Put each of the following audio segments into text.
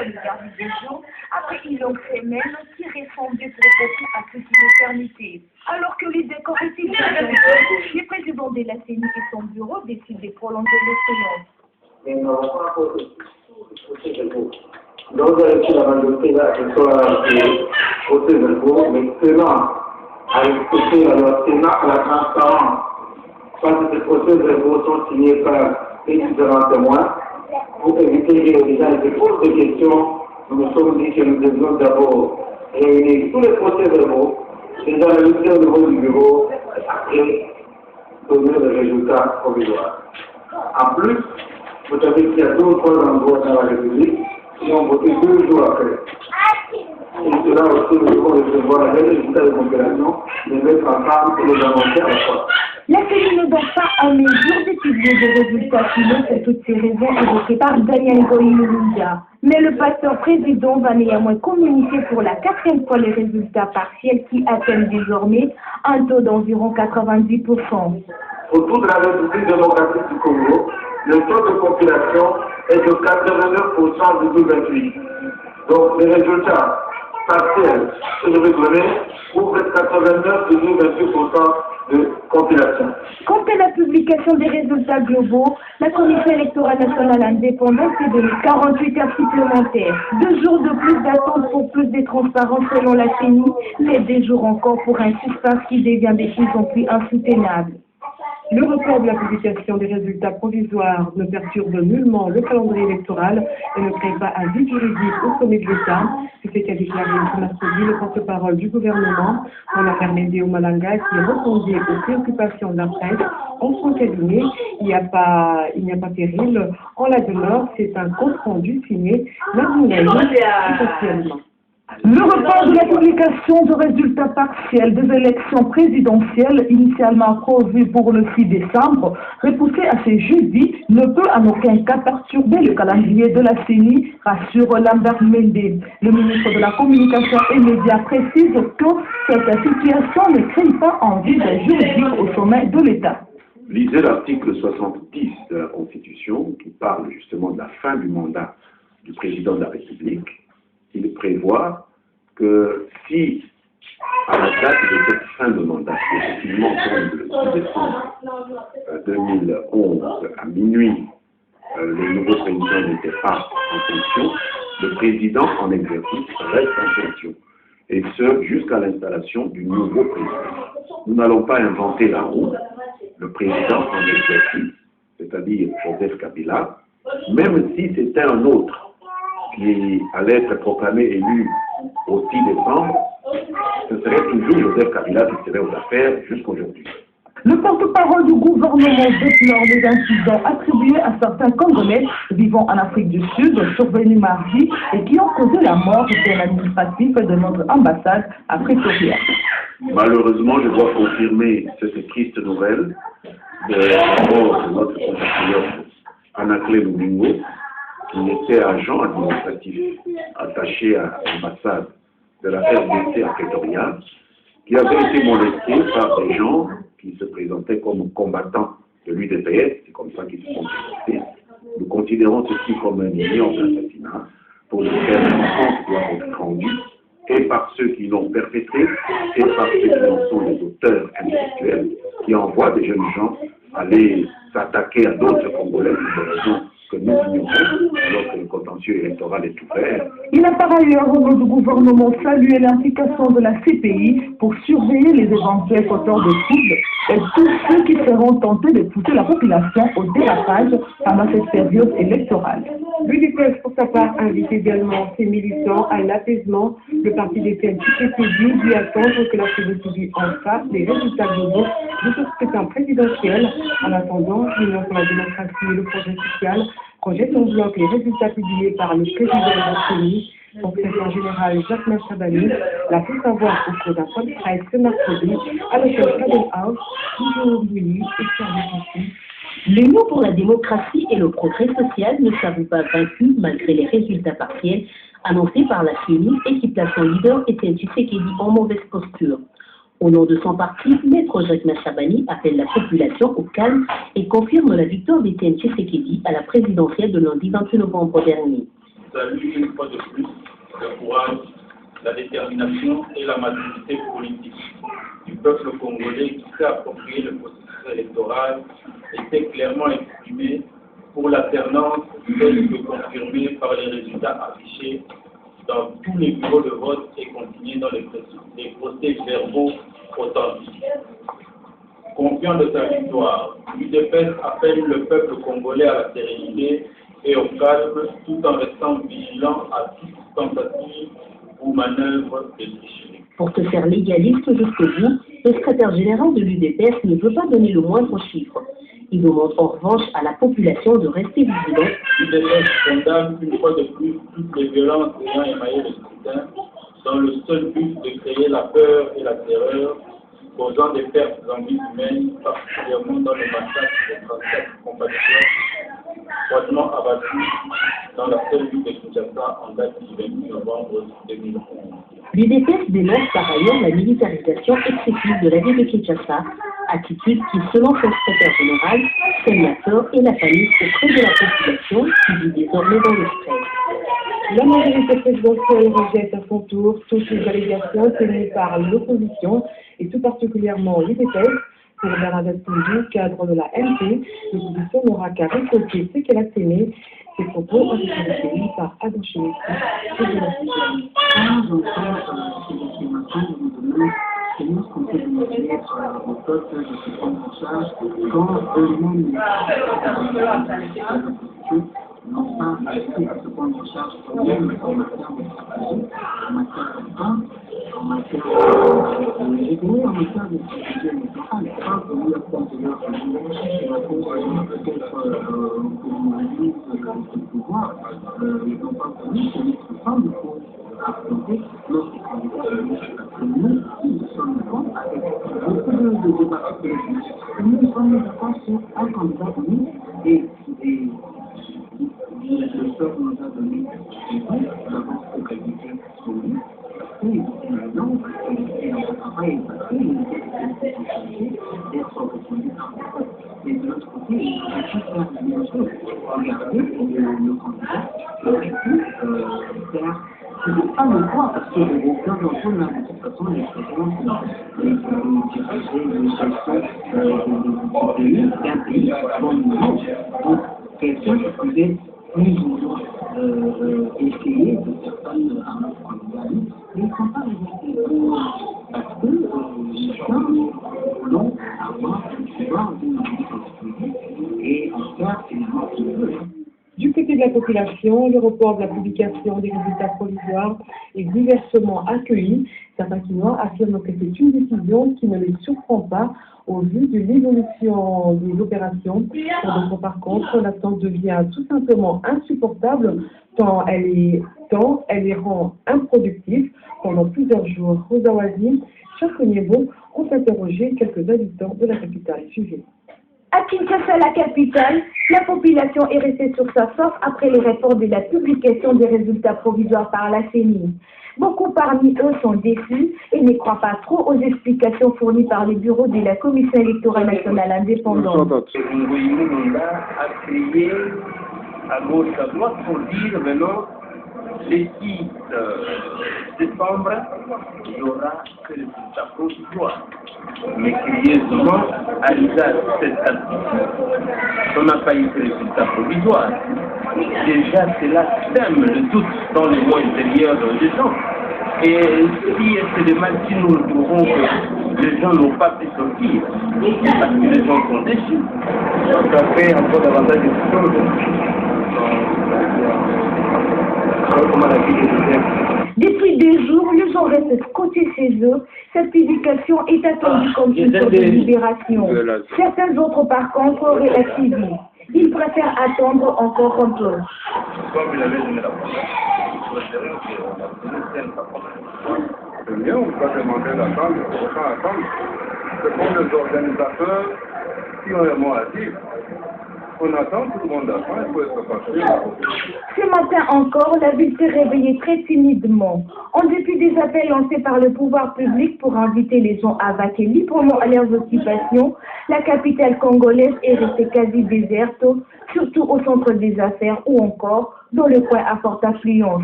le garde des jours, après une longue semaine qui ressemblait peut-être à toute une éternité. Alors que les décors étaient changés, le président de la CENI et son bureau décident de prolonger les séances. Mais nous n'avons pas encore procès verbaux. Donc, avec la majorité là, qui soit procès verbaux, mais seulement à respecter la loi Sénat, la transparence. Parce que ces procès verbaux sont signés par les différents témoins. Pour éviter que les gens se posent des questions, nous nous sommes dit que nous devions d'abord réunir tous les procès verbaux, les analyser au niveau du bureau et donner les résultats provisoires. En plus, vous savez qu'il y a d'autres endroits dans la République qui ont voté 2 jours après. Et cela aussi, nous devons recevoir les résultats de compilation, les mettre ensemble et les annoncer à la fois. La CENI n'est donc pas en mesure d'étudier des résultats finaux pour toutes ces raisons évoquées par Daniel Goïloudia. Mais le pasteur président va néanmoins communiquer pour la 4e fois les résultats partiels qui atteignent désormais un taux d'environ 90%. Autour de la République démocratique du Congo, le taux de population est de 89,28%. Donc les résultats partiels que je vais donner couvrent 89,28% de compilation. Quant à la publication des résultats globaux, la Commission électorale nationale indépendante s'est donné 48 heures supplémentaires. 2 jours de plus d'attente pour plus de transparence selon la CENI, mais des jours encore pour un suspense qui devient de plus en plus insoutenable. Le report de la publication des résultats provisoires ne perturbe nullement le calendrier électoral et ne crée pas un vide juridique au sommet de l'État. C'est ce qu'a déclaré ce mercredi le porte-parole du gouvernement, Honorable Ndeo Malanga, qui répondait aux préoccupations de la presse. En son cabinet, il n'y a pas péril. En la demeure, c'est un compte-rendu signé officiellement. Le report de la publication de résultats partiels des élections présidentielles initialement prévues pour le 6 décembre, repoussé à ce jeudi, ne peut en aucun cas perturber le calendrier de la CENI, rassure Lambert Mende. Le ministre de la Communication et Médias précise que cette situation ne crée pas un vide juridique au sommet de l'État. Lisez l'article 70 de la Constitution qui parle justement de la fin du mandat du président de la République. Il prévoit que si, à la date de cette fin de mandat, qui effectivement tombe le 6 décembre 2011 à minuit, le nouveau président n'était pas en fonction, le président en exercice reste en fonction. Et ce, jusqu'à l'installation du nouveau président. Nous n'allons pas inventer la roue. Le président en exercice, c'est-à-dire Joseph Kabila, même si c'était un autre qui allait être proclamé élu au 6 décembre, ce serait toujours Joseph Kabila qui serait aux affaires jusqu'aujourd'hui. Le porte-parole du gouvernement déplore les incidents attribués à certains Congolais vivant en Afrique du Sud, survenus mardi, et qui ont causé la mort de l'administratif de notre ambassade à Pretoria. Malheureusement, je dois confirmer cette triste nouvelle de la mort de notre compatriote Anaclé Lumingo, qui était agent administratif attaché à l'ambassade de la RDC à Pretoria, qui avait été molesté par des gens qui se présentaient comme combattants de l'UDPS, c'est comme ça qu'ils se sont présentés. Nous considérons ceci comme un million d'assassinats pour lequel la France doit être rendue, et par ceux qui l'ont perpétré, et par ceux qui en sont les auteurs intellectuels, qui envoient des jeunes gens aller s'attaquer à d'autres Congolais pour des raisons que nous ignorons, alors que le contentieux électoral est ouvert. Il a par ailleurs, au nom du gouvernement, salué l'implication de la CPI pour surveiller les éventuels auteurs de troubles et tous ceux qui seront tentés de pousser la population au dérapage pendant cette période électorale. L'UDPS, pour sa part, invite également ses militants à l'apaisement. Le parti des CNTP dit attendre que la CENI en fasse les résultats globaux de ce scrutin présidentiel. En attendant, l'Union pour la démocratie et le projet social projette en bloc les résultats publiés par le président de la CENI. Son secrétaire général Jacques Machabani l'a fait savoir au cours d'un point de presse ce mercredi à l'hôtel Cadel House, toujours Louis et Serge. L'Union pour la démocratie et le progrès social ne s'avoue pas vaincue malgré les résultats partiels annoncés par la CENI et qui place son leader Étienne Tshisekedi en mauvaise posture. Au nom de son parti, Maître Jacques Machabani appelle la population au calme et confirme la victoire d'Étienne Tshisekedi à la présidentielle de lundi 28 novembre dernier. salue une fois de plus le courage, la détermination et la maturité politique du peuple congolais qui s'est approprié le processus électoral était clairement exprimé pour l'alternance telle que confirmée par les résultats affichés dans tous les bureaux de vote et consignés dans les procès-verbaux authentiques. Confiant de sa victoire, l'UDPS appelle le peuple congolais à la sérénité et au calme tout en restant vigilant à toute tentative ou manœuvre de tricherie. Pour se faire légaliste jusqu'au bout, le secrétaire général de l'UDPS ne veut pas donner le moindre chiffre. Il demande en revanche à la population de rester vigilante. L'UDPS condamne une fois de plus toutes les violences ayant émaillé le scrutin dans le seul but de créer la peur et la terreur, causant des pertes en vie humaines, particulièrement dans le massacre des 37 compatriotes froidement abattus dans la seule ville de Kinshasa en date du 28 novembre 2011. L'UDPS dénonce par ailleurs la militarisation excessive de la ville de Kinshasa, attitude qui, selon son secrétaire général, sème la peur et la panique auprès de la population qui vit désormais dans le stress. La majorité présidentielle rejette à son tour toutes les allégations tenues par l'opposition et tout particulièrement l'UDPS. Pour Bernadette Toundou, cadre de la MP, l'opposition n'aura qu'à récolter ce qu'elle a sémé. Ces propos ont été recueillis par Adam Chimiki et de la c'est nous qu'on peut demander au peuple de se prendre en charge quand eux-mêmes n'ont pas accepté de se prendre en charge eux-mêmes en matière de stratégie, en matière de temps, en matière de stratégie électorale. Quand il y a plusieurs peut-être le pouvoir, ils n'ont pas connu que notre temps il faut affronter notre candidat. Nous sommes d'accord avec beaucoup de débats politiques. Nous sommes d'accord sur un candidat unique et le peuple nous a donné nous avons focalisé sur lui. Et maintenant, notre travail est passé, il est d'être reconnu par le et de l'autre côté, il faut faire une chose. Regardez le candidat aurait pu faire. Ce n'est pas le droit, parce que aucun d'entre eux n'a de toute façon l'expérience de diriger une gestion d'un pays comme le nôtre. Donc, quelqu'un qui pouvait plus ou moins essayer de certaines à notre candidat, mais ils ne sont pas résolus. Parce que les gens voulons avoir le pouvoir d'une politique et en faire finalement ce qu'ils veulent. Du côté de la population, le report de la publication des résultats provisoires est diversement accueilli. Certains Kinois affirment que c'est une décision qui ne les surprend pas au vu de l'évolution des opérations. Pour d'autres, par contre, l'attente devient tout simplement insupportable tant elle les rend improductifs pendant plusieurs jours. Rosa Wazi, Charles Niebo ont interrogé quelques habitants de la capitale. Suivez. À Kinshasa, la capitale, la population est restée sur sa force après le report de la publication des résultats provisoires par la CENI. Beaucoup parmi eux sont déçus et ne croient pas trop aux explications fournies par les bureaux de la Commission électorale nationale indépendante. A crié à gauche, à droite pour dire maintenant, les 6 décembre, il n'y aura que les résultats provisoires. Mais curieusement, à l'usage de cette attitude, on n'a pas eu de résultats provisoires. Déjà, cela sème le doute dans les mois intérieurs des gens. Et si c'est de mal si nous trouvons que les gens n'ont pas pu sortir, c'est parce que les gens sont déçus. Donc ça fait encore davantage de choses. Depuis 2 jours, les gens restent scotchés chez eux. Cette publication est attendue comme une sorte de libération. Certains autres, par contre, réactivisent. Ils préfèrent attendre encore un peu. Comme il avait donné la promesse, c'est bien, on va demander d'attendre, on va attendre. Ce sont les organisateurs qui ont un mot à dire. On attend, tout le monde attend, il faut être patient. Ce matin encore, la ville s'est réveillée très timidement. En dépit des appels lancés par le pouvoir public pour inviter les gens à vaquer librement à leurs occupations, la capitale congolaise est restée quasi déserte, surtout au centre des affaires ou encore dans le coin à forte affluence.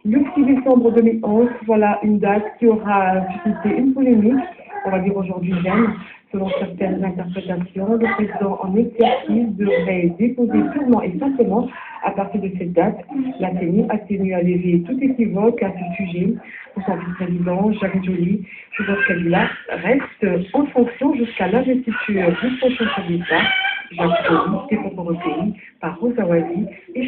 Le 6 décembre 2011, voilà une date qui aura suscité une polémique, on va dire aujourd'hui même. Selon certaines interprétations, le président en exercice devrait déposer purement et simplement à partir de cette date. La CENI a tenu à lever tout équivoque à ce sujet. Pour son vice-président, Jacques Joly, Joseph Kabila reste en fonction jusqu'à l'investiture du prochain chef d'État, Jacques Joly, défendu au pays par Rosa Wazi et